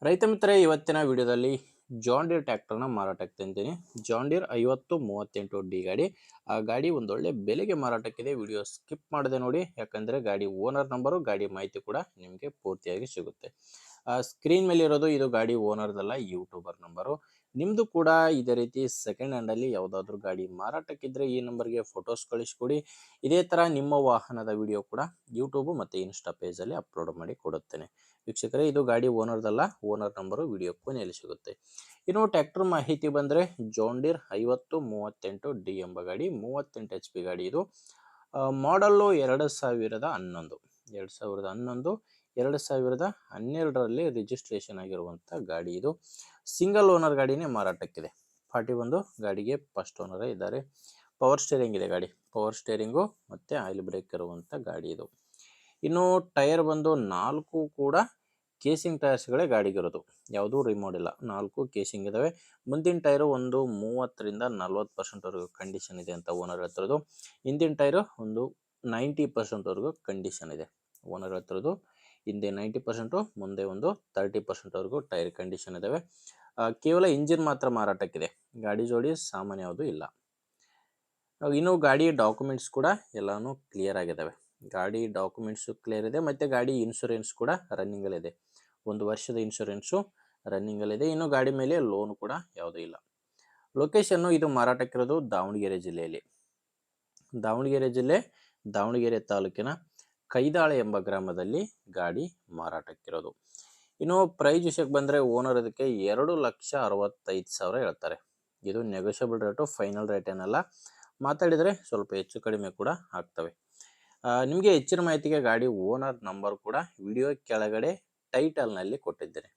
ರೈತ ಮಿತ್ರರೇ, ಇವತ್ತಿನ ವಿಡಿಯೋದಲ್ಲಿ ಜಾನ್ ಡೀರ್ ಟ್ರ್ಯಾಕ್ಟರ್ನ ಮಾರಾಟಕ್ಕೆ ತಂದಿದ್ದೀನಿ. ಜಾನ್ ಡೀರ್ 5038D ಗಾಡಿ. ಆ ಗಾಡಿ ಒಂದೊಳ್ಳೆ ಬೆಲೆಗೆ ಮಾರಾಟಕ್ಕಿದೆ. ವಿಡಿಯೋ ಸ್ಕಿಪ್ ಮಾಡದೆ ನೋಡಿ, ಯಾಕಂದರೆ ಗಾಡಿ ಓನರ್ ನಂಬರು, ಗಾಡಿ ಮಾಹಿತಿ ಕೂಡ ನಿಮಗೆ ಪೂರ್ತಿಯಾಗಿ ಸಿಗುತ್ತೆ. ಸ್ಕ್ರೀನ್ ಮೇಲೆ ಇರೋದು ಇದು ಗಾಡಿ ಓನರ್ದಲ್ಲ, ಯೂಟ್ಯೂಬರ್ ನಂಬರು. ನಿಮ್ಮದು ಕೂಡ ಇದೇ ರೀತಿ ಸೆಕೆಂಡ್ ಹ್ಯಾಂಡಲ್ಲಿ ಯಾವುದಾದ್ರೂ ಗಾಡಿ ಮಾರಾಟಕ್ಕಿದ್ದರೆ ಈ ನಂಬರ್ಗೆ ಫೋಟೋಸ್ ಕಳಿಸ್ಕೊಡಿ. ಇದೇ ಥರ ನಿಮ್ಮ ವಾಹನದ ವಿಡಿಯೋ ಕೂಡ ಯೂಟ್ಯೂಬು ಮತ್ತು ಇನ್ಸ್ಟಾ ಪೇಜಲ್ಲಿ ಅಪ್ಲೋಡ್ ಮಾಡಿ ಕೊಡುತ್ತೇನೆ. ವೀಕ್ಷಕರೇ, ಇದು ಗಾಡಿ ಓನರ್ದಲ್ಲ, ಓನರ್ ನಂಬರು ವಿಡಿಯೋ ಕೊನೆಯಲ್ಲಿ ಸಿಗುತ್ತೆ. ಇನ್ನು ಟ್ರ್ಯಾಕ್ಟರ್ ಮಾಹಿತಿ ಬಂದರೆ ಜಾನ್ ಡೀರ್ 5038D ಎಂಬ ಗಾಡಿ, 38 HP ಗಾಡಿ. ಇದು ಮಾಡಲ್ಲು 2011 2012ರಲ್ಲಿ ರಿಜಿಸ್ಟ್ರೇಷನ್ ಆಗಿರುವಂಥ ಗಾಡಿ. ಇದು ಸಿಂಗಲ್ ಓನರ್ ಗಾಡಿನೇ ಮಾರಾಟಕ್ಕಿದೆ. 41 ಗಾಡಿಗೆ ಫಸ್ಟ್ ಓನರೇ ಇದ್ದಾರೆ. ಪವರ್ ಸ್ಟೇರಿಂಗ್ ಇದೆ ಗಾಡಿ, ಪವರ್ ಸ್ಟೇರಿಂಗು ಮತ್ತು ಆಯಿಲ್ ಬ್ರೇಕ್ ಇರುವಂಥ ಗಾಡಿ ಇದು. ಇನ್ನು ಟೈರ್ ಬಂದು 4 ಕೂಡ ಕೇಸಿಂಗ್ ಟೈರ್ಸ್ಗಳೇ ಗಾಡಿಗಿರೋದು, ಯಾವುದೂ ರಿಮೋಡ್ ಇಲ್ಲ. 4 ಕೇಸಿಂಗ್ ಇದ್ದಾವೆ. ಮುಂದಿನ ಟೈರು ಒಂದು 30ರಿಂದ 40%ವರೆಗೂ ಕಂಡೀಷನ್ ಇದೆ ಅಂತ ಓನರ್ ಹೇಳ್ತಿರೋದು. ಹಿಂದಿನ ಟೈರು ಒಂದು 90%ವರೆಗೂ ಕಂಡೀಷನ್ ಇದೆ. ಓನರ್ ಹೇಳ್ತಿರೋದು ಹಿಂದೆ 90%, ಮುಂದೆ ಒಂದು 30%ವರೆಗೂ ಟೈರ್ ಕಂಡೀಷನ್ ಇದ್ದಾವೆ. ಕೇವಲ ಇಂಜಿನ್ ಮಾತ್ರ ಮಾರಾಟಕ್ಕಿದೆ. ಗಾಡಿ ಜೋಡಿ ಸಾಮಾನ್ಯ ಯಾವುದೂ ಇಲ್ಲ. ಇನ್ನು ಗಾಡಿ ಡಾಕ್ಯುಮೆಂಟ್ಸ್ ಕೂಡ ಎಲ್ಲನೂ ಕ್ಲಿಯರ್ ಆಗಿದ್ದಾವೆ. ಗಾಡಿ ಡಾಕ್ಯುಮೆಂಟ್ಸು ಕ್ಲಿಯರ್ ಇದೆ ಮತ್ತು ಗಾಡಿ ಇನ್ಶೂರೆನ್ಸ್ ಕೂಡ ರನ್ನಿಂಗಲ್ಲಿದೆ. 1 ವರ್ಷದ ಇನ್ಶೂರೆನ್ಸು ರನ್ನಿಂಗಲ್ಲಿದೆ. ಇನ್ನು ಗಾಡಿ ಮೇಲೆ ಲೋನು ಕೂಡ ಯಾವುದೂ ಇಲ್ಲ. ಲೊಕೇಶನ್ನು ಇದು ಮಾರಾಟಕ್ಕಿರೋದು ದಾವಣಗೆರೆ ಜಿಲ್ಲೆಯಲ್ಲಿ. ದಾವಣಗೆರೆ ಜಿಲ್ಲೆ, ದಾವಣಗೆರೆ ತಾಲೂಕಿನ ಕೈದಾಳೆ ಎಂಬ ಗ್ರಾಮದಲ್ಲಿ ಗಾಡಿ ಮಾರಾಟಕ್ಕಿರೋದು. ಇನ್ನು ಪ್ರೈಸ್ ವಿಷಯಕ್ಕೆ ಬಂದರೆ ಓನರ್ ಇದಕ್ಕೆ 2,65,000 ಹೇಳ್ತಾರೆ. ಇದು ನೆಗೋಷಿಯಬಲ್ ರೇಟು, ಫೈನಲ್ ರೇಟ್ ಏನಲ್ಲ. ಮಾತಾಡಿದರೆ ಸ್ವಲ್ಪ ಹೆಚ್ಚು ಕಡಿಮೆ ಕೂಡ ಆಗ್ತವೆ. ನಿಮಗೆ ಹೆಚ್ಚಿನ ಮಾಹಿತಿಗೆ ಗಾಡಿ ಓನರ್ ನಂಬರ್ ಕೂಡ ವಿಡಿಯೋ ಕೆಳಗಡೆ ಟೈಟಲ್ನಲ್ಲಿ ಕೊಟ್ಟಿದ್ದೇನೆ.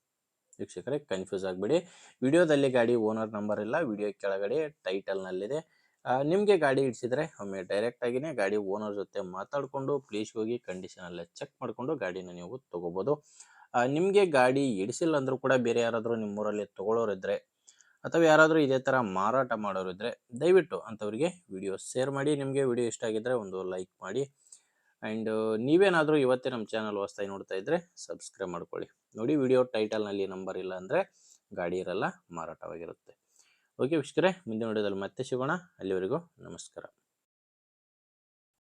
ವೀಕ್ಷಕರೇ, ಕನ್ಫ್ಯೂಸ್ ಆಗಬೇಡಿ. ವಿಡಿಯೋದಲ್ಲಿ ಗಾಡಿ ಓನರ್ ನಂಬರ್ ಇಲ್ಲ, ವಿಡಿಯೋ ಕೆಳಗಡೆ ಟೈಟಲ್ನಲ್ಲಿದೆ. ನಿಮಗೆ ಗಾಡಿ ಇಡಿಸಿದರೆ ಒಮ್ಮೆ ಡೈರೆಕ್ಟಾಗಿಯೇ ಗಾಡಿ ಓನರ್ ಜೊತೆ ಮಾತಾಡಿಕೊಂಡು ಪ್ಲೀಸ್ಗೆ ಹೋಗಿ ಕಂಡೀಷನಲ್ಲೇ ಚೆಕ್ ಮಾಡಿಕೊಂಡು ಗಾಡಿನ ನೀವು ತೊಗೋಬೋದು. ನಿಮಗೆ ಗಾಡಿ ಇಡಿಸಿಲ್ಲ ಅಂದರೂ ಕೂಡ ಬೇರೆ ಯಾರಾದರೂ ನಿಮ್ಮೂರಲ್ಲಿ ತೊಗೊಳ್ಳೋರಿದ್ದರೆ ಅಥವಾ ಯಾರಾದರೂ ಇದೇ ಥರ ಮಾರಾಟ ಮಾಡೋರಿದ್ದರೆ ದಯವಿಟ್ಟು ಅಂಥವರಿಗೆ ವಿಡಿಯೋ ಶೇರ್ ಮಾಡಿ. ನಿಮಗೆ ವಿಡಿಯೋ ಇಷ್ಟ ಆಗಿದ್ದರೆ ಒಂದು ಲೈಕ್ ಮಾಡಿ. ಆ್ಯಂಡ್ ನೀವೇನಾದರೂ ಇವತ್ತೇ ನಮ್ಮ ಚಾನಲ್ ಹೊಸ್ದಾಗಿ ನೋಡ್ತಾ ಇದ್ದರೆ ಸಬ್ಸ್ಕ್ರೈಬ್ ಮಾಡ್ಕೊಳ್ಳಿ. ನೋಡಿ, ವಿಡಿಯೋ ಟೈಟಲ್ನಲ್ಲಿ ನಂಬರ್ ಇಲ್ಲ ಅಂದರೆ ಗಾಡಿ ಇರಲ್ಲ, ಮಾರಾಟವಾಗಿರುತ್ತೆ. ಓಕೆ ವೀಕ್ಷಕರೇ, ಮುಂದಿನ ವಿಡಿಯೋದಲ್ಲಿ ಮತ್ತೆ ಸಿಗೋಣ. ಅಲ್ಲಿವರೆಗೂ ನಮಸ್ಕಾರ.